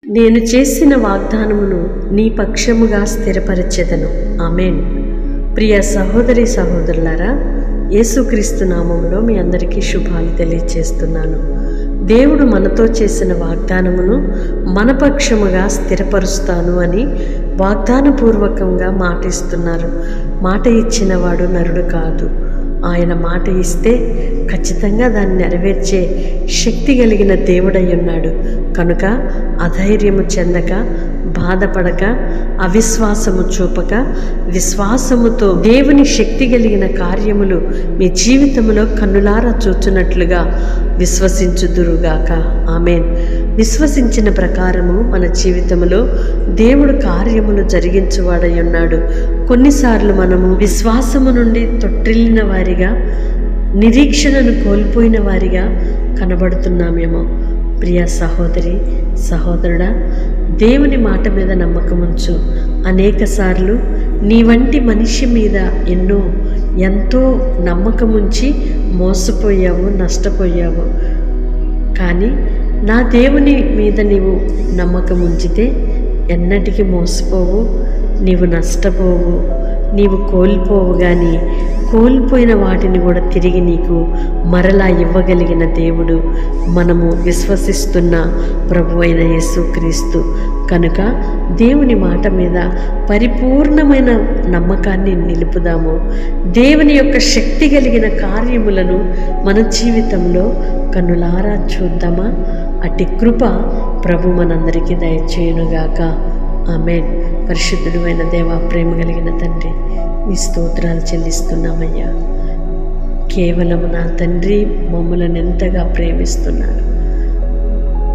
నేను చేసిన వాగ్దానమును నీ పక్షముగా స్థిరపరచెదను. ఆమేన్. ప్రియ సహోదరి సహోదరులారా, యేసుక్రీస్తు నామములో మీ అందరికీ శుభాలు తెలియచేస్తున్నాను. దేవుడు మనతో చేసిన వాగ్దానమును మన పక్షముగా స్థిరపరుస్తాను అని వాగ్దానపూర్వకంగా మాట ఇస్తున్నారు. మాట ఇచ్చినవాడు నరుడు కాదు. ఆయన మాట ఇస్తే ఖచ్చితంగా దాన్ని నెరవేర్చే శక్తి కలిగిన దేవుడై ఉన్నాడు. కనుక అధైర్యము చెందక, బాధపడక, అవిశ్వాసము చూపక, విశ్వాసముతో దేవుని శక్తి కలిగిన కార్యములు మీ జీవితంలో కన్నులారా చూచున్నట్లుగా విశ్వసించుదురుగాక. ఆమేన్. విశ్వసించిన ప్రకారము మన జీవితంలో దేవుడు కార్యములు జరిగించువాడై ఉన్నాడు. కొన్నిసార్లు మనము విశ్వాసము నుండి తొట్టిల్లిన వారిగా, నిరీక్షణను కోల్పోయిన వారిగా కనబడుతున్నామేమో. ప్రియ సహోదరి సహోదరుడా, దేవుని మాట మీద నమ్మకం ఉంచు. అనేక సార్లు నీ వంటి మనిషి మీద ఎంతో నమ్మకం ఉంచి మోసపోయావు, నష్టపోయావు. కానీ నా దేవుని మీద నీవు నమ్మకం ఉంచితే ఎన్నటికీ మోసపోవు, నీవు నష్టపోవు, నీవు కోల్పోవు. కానీ కోల్పోయిన వాటిని కూడా తిరిగి నీకు మరలా ఇవ్వగలిగిన దేవుడు మనము విశ్వసిస్తున్న ప్రభు అయిన యేసుక్రీస్తు. కనుక దేవుని మాట మీద పరిపూర్ణమైన నమ్మకాన్ని నిలుపుదాము. దేవుని యొక్క శక్తి కలిగిన కార్యములను మన జీవితంలో కన్నులారా చూద్దామా? అట్టి కృప ప్రభు మనందరికీ దయచేయునుగాక. ఆమేన్. పరిశుద్ధుడు అయిన దేవా, ప్రేమ కలిగిన తండ్రి, నీ స్తోత్రాలు చెల్లిస్తున్నామయ్యా. కేవలం నా తండ్రి మమ్మలను ఎంతగా ప్రేమిస్తున్నారు.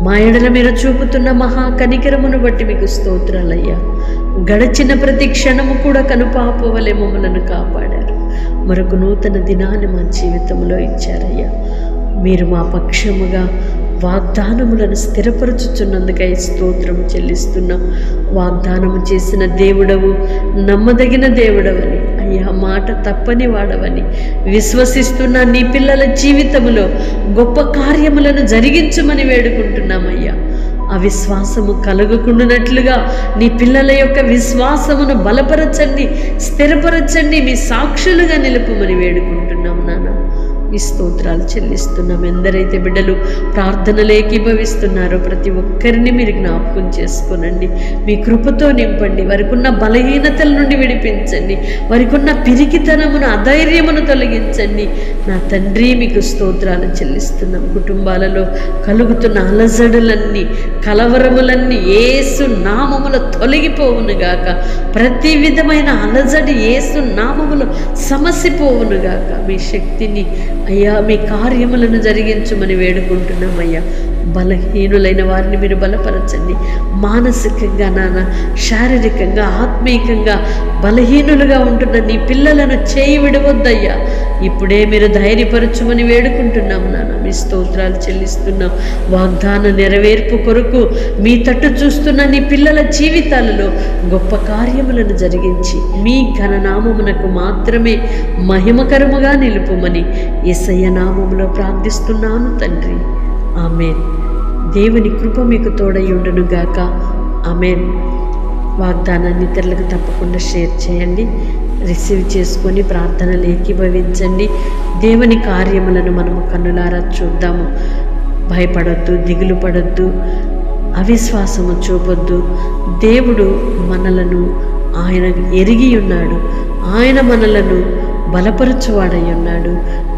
మా ఎడల మీరు చూపుతున్న మహా కనికరమును బట్టి మీకు స్తోత్రాలయ్యా. గడిచిన ప్రతి క్షణము కూడా కనుపాపవలే మమ్మలను కాపాడారు. మరొక నూతన దినాన్ని మా జీవితంలో ఇచ్చారయ్యా. మీరు మా పక్షముగా వాగ్దానములను స్థిరపరచుచున్నందుకై స్తోత్రము చెల్లిస్తున్నాం. వాగ్దానము చేసిన దేవుడవు, నమ్మదగిన దేవుడవని అయ్యా, మాట తప్పని వాడవని విశ్వసిస్తున్న నీ పిల్లల జీవితంలో గొప్ప కార్యములను జరిగించమని వేడుకుంటున్నామయ్యా. అవిశ్వాసము కలుగకుండానట్లుగా నీ పిల్లల యొక్క విశ్వాసమును బలపరచండి, స్థిరపరచండి, మీ సాక్షులుగా నిలుపుమని వేడుకుంటున్నాం నాన్న. మీ స్తోత్రాలు చెల్లిస్తున్నాం. ఎందరైతే బిడ్డలు ప్రార్థనలు ఏకీభవిస్తున్నారో ప్రతి ఒక్కరిని మీరు జ్ఞాపకం చేసుకోనండి. మీ కృపతో నింపండి. వారికి ఉన్న బలహీనతల నుండి విడిపించండి. వారికి ఉన్న పిరికితనమును, అధైర్యమును తొలగించండి. నా తండ్రి, మీకు స్తోత్రాలు చెల్లిస్తున్నాం. కుటుంబాలలో కలుగుతున్న అలజడులన్నీ, కలవరములన్నీ యేసు నామములో తొలగిపోవునుగాక. ప్రతి విధమైన అలజడి యేసు నామములో సమసిపోవునుగాక. మీ శక్తిని అయ్యా, మీ కార్యములను జరిగించమని వేడుకుంటున్నామయ్యా. బలహీనులైన వారిని మీరు బలపరచండి. మానసికంగా నాన్న, శారీరకంగా, ఆత్మీయంగా బలహీనులుగా ఉంటున్న నీ పిల్లలను చేయి విడవద్దయ్యా. ఇప్పుడే మీరు ధైర్యపరచుమని వేడుకుంటున్నాం నాన్న. మీ స్తోత్రాలు చెల్లిస్తున్నాం. వాగ్దాన నెరవేర్పు కొరకు మీ తట్టు చూస్తున్న నీ పిల్లల జీవితాలలో గొప్ప కార్యములను జరిగించి మీ ఘననామమునకు మాత్రమే మహిమకరముగా నిలుపుమని యేసయ్య నామములో ప్రార్థిస్తున్నాను తండ్రి. ఆమేన్. దేవుని కృప మీకు తోడయుండునుగాక. ఆమేన్. వాగ్దానాన్ని ఇతరులకు తప్పకుండా షేర్ చేయండి. రిసీవ్ చేసుకొని ప్రార్థనలు ఏకీభవించండి. దేవుని కార్యములను మనము కన్నులారా చూద్దాము. భయపడొద్దు, దిగులు పడొద్దు, అవిశ్వాసము చూపొద్దు. దేవుడు మనలను ఆయన ఎరిగి ఉన్నాడు. ఆయన మనలను బలపరచువాడై ఉన్నాడు.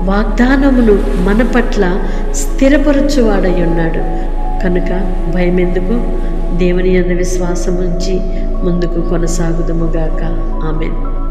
వాగ్దానమును మన పట్ల స్థిరపరచువాడై ఉన్నాడు. కనుక భయం ఎందుకు? దేవుని యందు విశ్వాసం ఉంచి ముందుకు కొనసాగుదుముగాక. ఆమేన్.